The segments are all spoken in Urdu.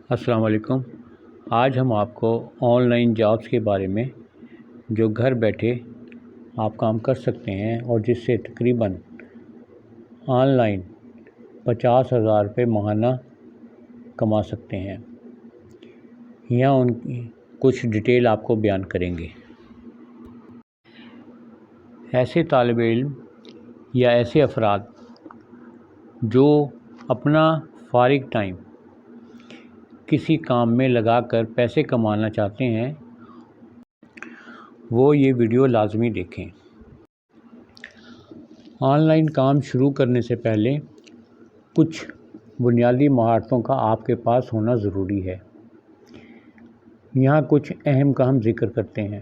السلام علیکم۔ آج ہم آپ کو آن لائن جابس کے بارے میں جو گھر بیٹھے آپ کام کر سکتے ہیں اور جس سے تقریباً آن لائن 50,000 روپے ماہانہ کما سکتے ہیں، یہاں ان کی کچھ ڈیٹیل آپ کو بیان کریں گے۔ ایسے طالب علم یا ایسے افراد جو اپنا فارغ ٹائم کسی کام میں لگا کر پیسے کمانا چاہتے ہیں، وہ یہ ویڈیو لازمی دیکھیں۔ آن لائن کام شروع کرنے سے پہلے کچھ بنیادی مہارتوں کا آپ کے پاس ہونا ضروری ہے۔ یہاں کچھ اہم کا ہم ذکر کرتے ہیں۔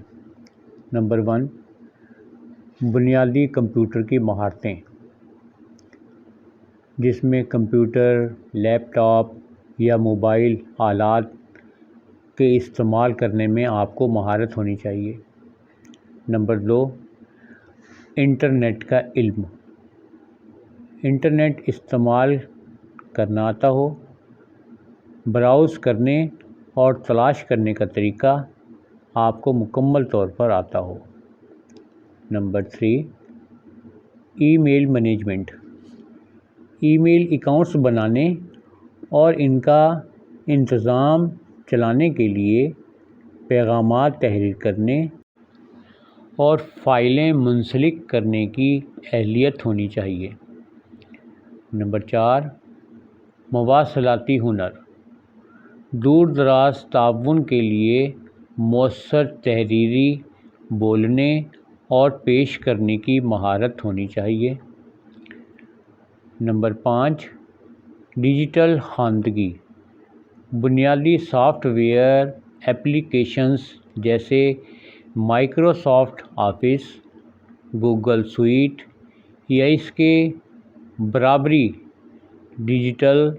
نمبر 1، بنیادی کمپیوٹر کی مہارتیں، جس میں کمپیوٹر، لیپ ٹاپ یا موبائل آلات کے استعمال کرنے میں آپ کو مہارت ہونی چاہیے۔ نمبر 2، انٹرنیٹ کا علم، انٹرنیٹ استعمال کرنا آتا ہو، براؤز کرنے اور تلاش کرنے کا طریقہ آپ کو مکمل طور پر آتا ہو۔ نمبر 3، ای میل مینجمنٹ، ای میل اکاؤنٹس بنانے اور ان کا انتظام چلانے کے لیے پیغامات تحریر کرنے اور فائلیں منسلک کرنے کی اہلیت ہونی چاہیے۔ نمبر 4، مواصلاتی ہنر، دور دراز تعاون کے لیے مؤثر تحریری بولنے اور پیش کرنے کی مہارت ہونی چاہیے۔ نمبر 5، ڈیجیٹل خواندگی، بنیادی سافٹ ویئر ایپلیکیشنز جیسے مائکروسافٹ آفس، گوگل سویٹ یا اس کے برابری ڈیجیٹل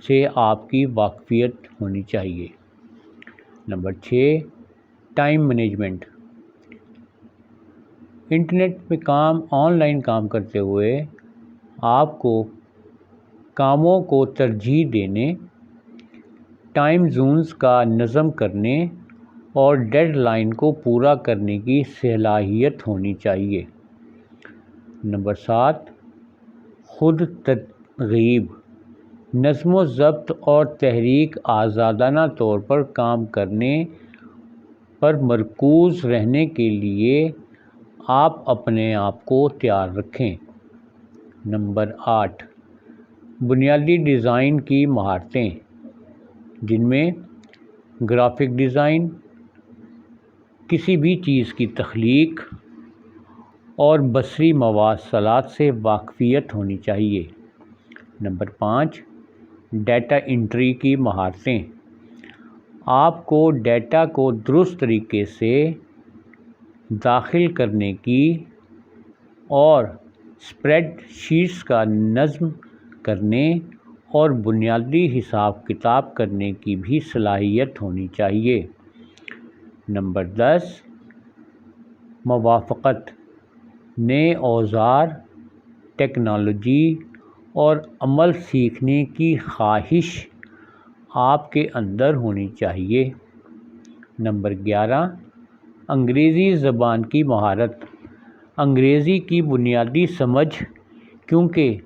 سے آپ کی واقفیت ہونی چاہیے۔ نمبر 6، ٹائم مینجمنٹ، انٹرنیٹ پہ آن لائن کام کرتے ہوئے آپ کو کاموں کو ترجیح دینے، ٹائم زونز کا نظم کرنے اور ڈیڈ لائن کو پورا کرنے کی صلاحیت ہونی چاہیے۔ نمبر 7، خود ترغیب، نظم و ضبط اور تحریک آزادانہ طور پر کام کرنے پر مرکوز رہنے کے لیے آپ اپنے آپ کو تیار رکھیں۔ نمبر 8، بنیادی ڈیزائن کی مہارتیں، جن میں گرافک ڈیزائن، کسی بھی چیز کی تخلیق اور بصری مواصلات سے واقفیت ہونی چاہیے۔ نمبر 5، ڈیٹا انٹری کی مہارتیں، آپ کو ڈیٹا کو درست طریقے سے داخل کرنے کی اور اسپریڈ شیٹس کا نظم کرنے اور بنیادی حساب کتاب کرنے کی بھی صلاحیت ہونی چاہیے۔ نمبر 10، موافقت، نئے اوزار، ٹیکنالوجی اور عمل سیکھنے کی خواہش آپ کے اندر ہونی چاہیے۔ نمبر 11، انگریزی زبان کی مہارت، انگریزی کی بنیادی سمجھ، کیونکہ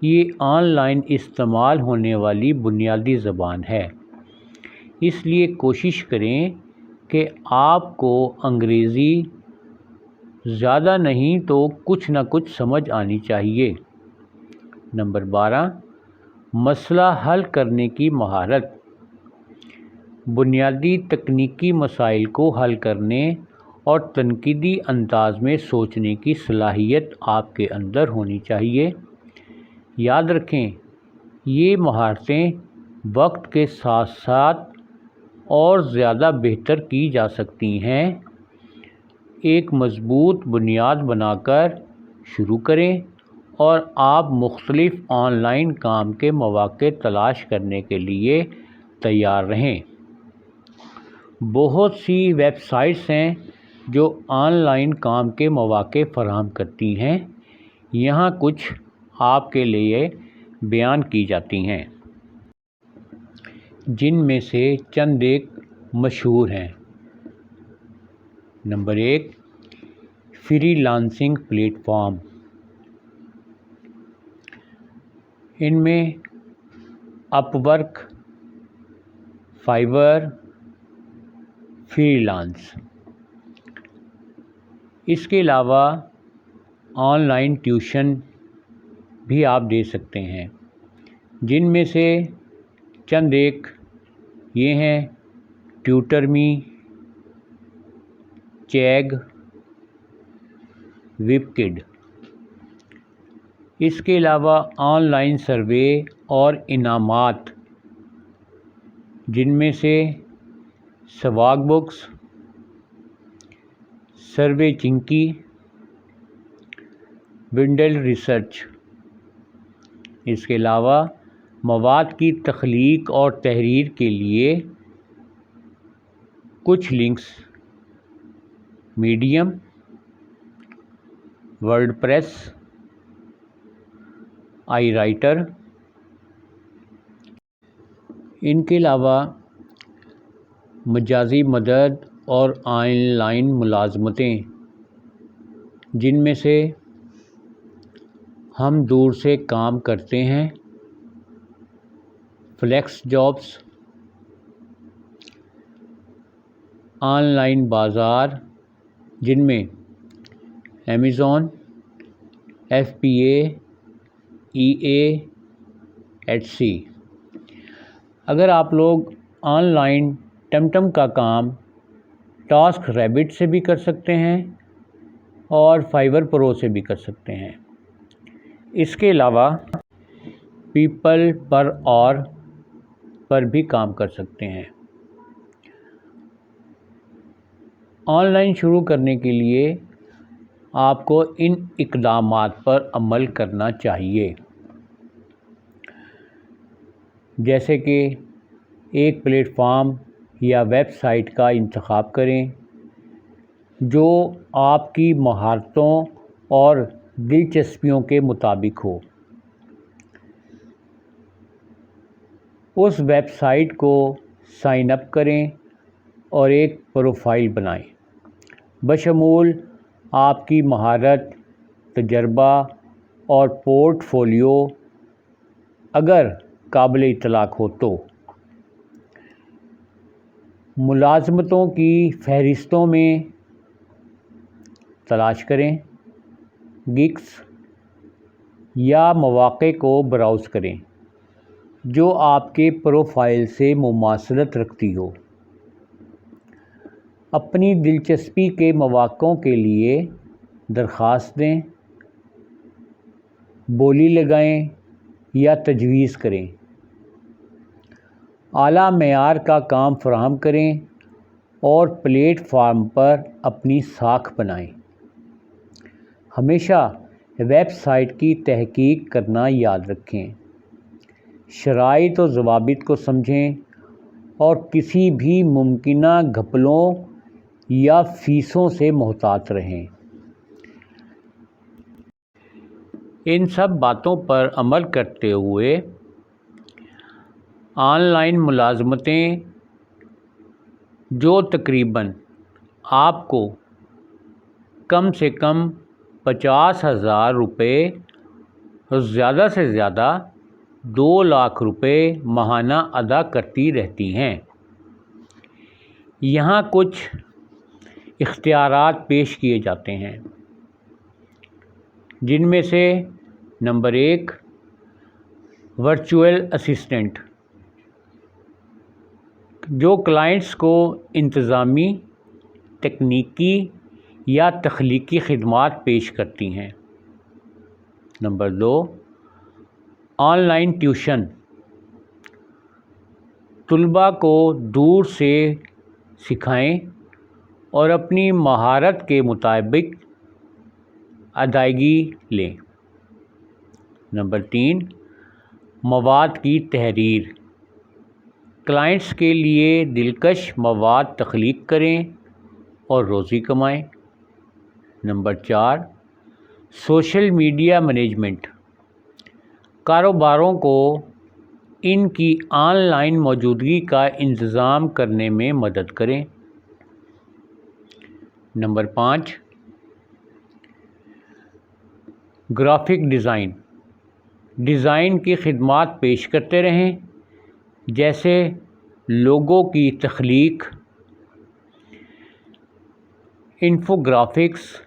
یہ آن لائن استعمال ہونے والی بنیادی زبان ہے، اس لیے کوشش کریں کہ آپ کو انگریزی زیادہ نہیں تو کچھ نہ کچھ سمجھ آنی چاہیے۔ نمبر 12، مسئلہ حل کرنے کی مہارت، بنیادی تکنیکی مسائل کو حل کرنے اور تنقیدی انداز میں سوچنے کی صلاحیت آپ کے اندر ہونی چاہیے۔ یاد رکھیں، یہ مہارتیں وقت کے ساتھ ساتھ اور زیادہ بہتر کی جا سکتی ہیں۔ ایک مضبوط بنیاد بنا کر شروع کریں اور آپ مختلف آن لائن کام کے مواقع تلاش کرنے کے لیے تیار رہیں۔ بہت سی ویب سائٹس ہیں جو آن لائن کام کے مواقع فراہم کرتی ہیں، یہاں کچھ آپ کے لیے بیان کی جاتی ہیں۔ جن میں سے چند ایک مشہور ہیں۔ نمبر 1، فری لانسنگ پلیٹ فارم۔ ان میں Upwork, Fiverr, free lance. اس کے علاوہ آن لائن ٹیوشن بھی آپ دے سکتے ہیں، جن میں سے چند ایک یہ ہیں: ٹیوٹرمی، چیگ، وپکڈ۔ اس کے علاوہ آن لائن سروے اور انعامات، جن میں سے سواگ بکس، سروے چنکی، ونڈل ریسرچ۔ اس کے علاوہ مواد کی تخلیق اور تحریر کے لیے کچھ لنکس: میڈیم، ورڈ پریس، آئی رائٹر۔ ان کے علاوہ مجازی مدد اور آن لائن ملازمتیں، جن میں سے ہم دور سے کام کرتے ہیں، فلیکس جابس۔ آن لائن بازار، جن میں امیزون، FBA، EA، ایٹسی۔ اگر آپ لوگ آن لائن ٹمٹم کا کام ٹاسک ریبٹ سے بھی کر سکتے ہیں اور فائور پرو سے بھی کر سکتے ہیں۔ اس کے علاوہ پیپل پر آور پر بھی کام کر سکتے ہیں۔ آن لائن شروع کرنے کے لیے آپ کو ان اقدامات پر عمل کرنا چاہیے، جیسے کہ ایک پلیٹ فارم یا ویب سائٹ کا انتخاب کریں جو آپ کی مہارتوں اور دلچسپیوں کے مطابق ہو۔ اس ویب سائٹ کو سائن اپ کریں اور ایک پروفائل بنائیں، بشمول آپ کی مہارت، تجربہ اور پورٹ فولیو اگر قابل اطلاق ہو تو۔ ملازمتوں کی فہرستوں میں تلاش کریں، گگس یا مواقع کو براؤز کریں جو آپ کے پروفائل سے مماثلت رکھتی ہو۔ اپنی دلچسپی کے مواقعوں کے لیے درخواست دیں، بولی لگائیں یا تجویز کریں۔ اعلیٰ معیار کا کام فراہم کریں اور پلیٹ فارم پر اپنی ساکھ بنائیں۔ ہمیشہ ویب سائٹ کی تحقیق کرنا یاد رکھیں، شرائط و ضوابط کو سمجھیں اور کسی بھی ممکنہ گھپلوں یا فیسوں سے محتاط رہیں۔ ان سب باتوں پر عمل کرتے ہوئے آن لائن ملازمتیں جو تقریباً آپ کو کم سے کم 50,000 روپے اور زیادہ سے زیادہ 2 لاکھ روپے ماہانہ ادا کرتی رہتی ہیں۔ یہاں کچھ اختیارات پیش کیے جاتے ہیں، جن میں سے نمبر 1، ورچوئل اسسٹنٹ، جو کلائنٹس کو انتظامی، تکنیکی یا تخلیقی خدمات پیش کرتی ہیں۔ نمبر 2، آن لائن ٹیوشن، طلباء کو دور سے سکھائیں اور اپنی مہارت کے مطابق ادائیگی لیں۔ نمبر 3، مواد کی تحریر، کلائنٹس کے لیے دلکش مواد تخلیق کریں اور روزی کمائیں۔ نمبر 4، سوشل میڈیا مینجمنٹ، کاروباروں کو ان کی آن لائن موجودگی کا انتظام کرنے میں مدد کریں۔ نمبر 5، گرافک ڈیزائن کی خدمات پیش کرتے رہیں، جیسے لوگو کی تخلیق، انفوگرافکس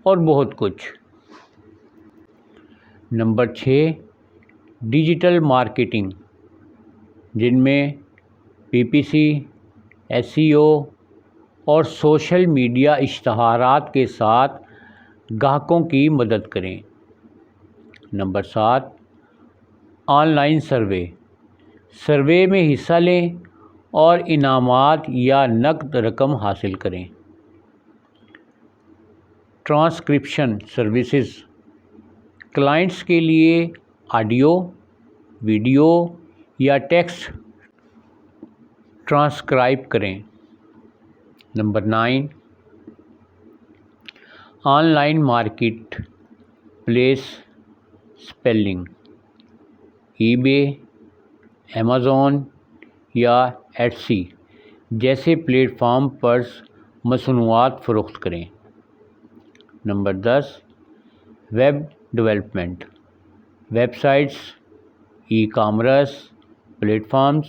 اور بہت کچھ۔ نمبر 6، ڈیجیٹل مارکیٹنگ، جن میں PPC، SEO اور سوشل میڈیا اشتہارات کے ساتھ گاہکوں کی مدد کریں۔ نمبر 7، آن لائن سروے میں حصہ لیں اور انعامات یا نقد رقم حاصل کریں۔ ٹرانسکرپشن سروسز، کلائنٹس کے لیے آڈیو، ویڈیو یا ٹیکسٹ ٹرانسکرائب کریں۔ Number 9، online marketplace selling, eBay، Amazon یا Etsy جیسے پلیٹ فارم پر مصنوعات فروخت کریں۔ Number 10، web development, websites, e-commerce platforms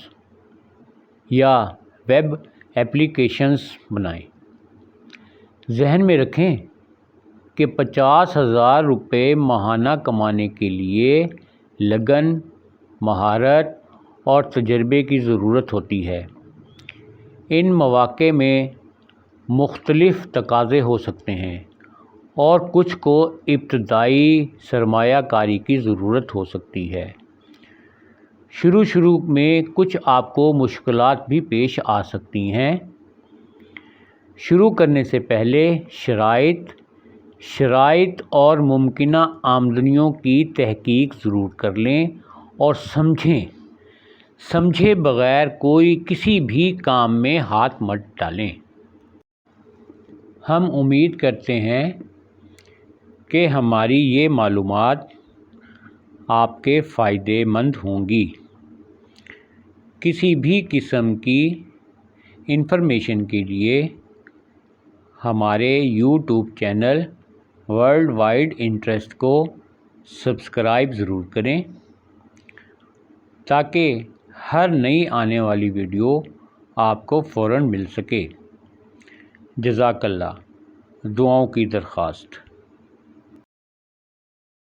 یا ویب ایپلیکیشنز بنائیں۔ ذہن میں رکھیں کہ 50,000 روپے ماہانہ کمانے کے لیے لگن، مہارت اور تجربے کی ضرورت ہوتی ہے۔ ان مواقع میں مختلف تقاضے ہو سکتے ہیں اور کچھ کو ابتدائی سرمایہ کاری کی ضرورت ہو سکتی ہے۔ شروع میں کچھ آپ کو مشکلات بھی پیش آ سکتی ہیں۔ شروع کرنے سے پہلے شرائط اور ممکنہ آمدنیوں کی تحقیق ضرور کر لیں اور سمجھے بغیر کسی بھی کام میں ہاتھ مت ڈالیں۔ ہم امید کرتے ہیں کہ ہماری یہ معلومات آپ کے فائدے مند ہوں گی۔ کسی بھی قسم کی انفارمیشن کے لیے ہمارے YouTube channel World Wide Interest کو سبسکرائب ضرور کریں تاکہ ہر نئی آنے والی ویڈیو آپ کو فوراً مل سکے۔ جزاک اللہ۔ دعاؤں کی درخواست۔